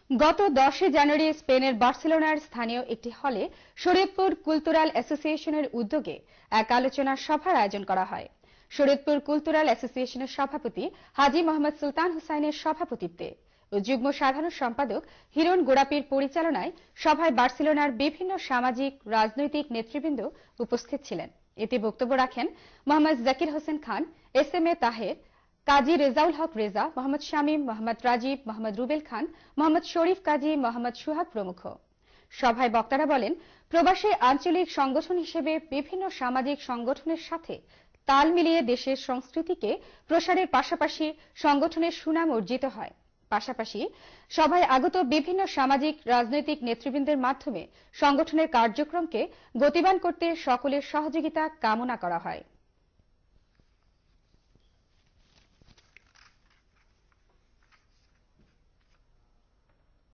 গত 10 জানুয়ারি স্পেনের বার্সেলোনার স্থানীয় একটি হলে শরীয়তপুর কালচারাল অ্যাসোসিয়েশনের উদ্যোগে এক আলোচনা সভার আয়োজন করা হয়। শরীয়তপুর কালচারাল অ্যাসোসিয়েশনের সভাপতি হাজী মোহাম্মদ সুলতান হুসাইনের সভাপতিত্বে ও যুগ্ম সাধারণ সম্পাদক হিরণ গোড়াপির পরিচালনায় সভায় বার্সেলোনার বিভিন্ন সামাজিক রাজনৈতিক নেতৃবৃন্দ উপস্থিত ছিলেন। এতে বক্তব্য রাখেন মোহাম্মদ জাকির হোসেন খান, এস.এম.এ তাহের, কাজী রেজাউল হক রেজা, মোহাম্মদ শামীম, মোহাম্মদ রাজীব, মোহাম্মদ রুবেল খান, মোহাম্মদ শরীফ কাজী, মোহাম্মদ সুহাগ প্রমুখ। সভায় বক্তারা বলেন, প্রবাসী আঞ্চলিক সংগঠন হিসেবে বিভিন্ন সামাজিক সংগঠনের সাথে তাল মিলিয়ে দেশের সংস্কৃতিকে প্রসারের পাশাপাশি সংগঠনের সুনাম অর্জিত হয়। পাশাপাশি সভায় আগত বিভিন্ন সামাজিক রাজনৈতিক নেতৃবৃন্দের মাধ্যমে সংগঠনের কার্যক্রমকে গতিবান করতে সকলের সহযোগিতা কামনা করা হয়।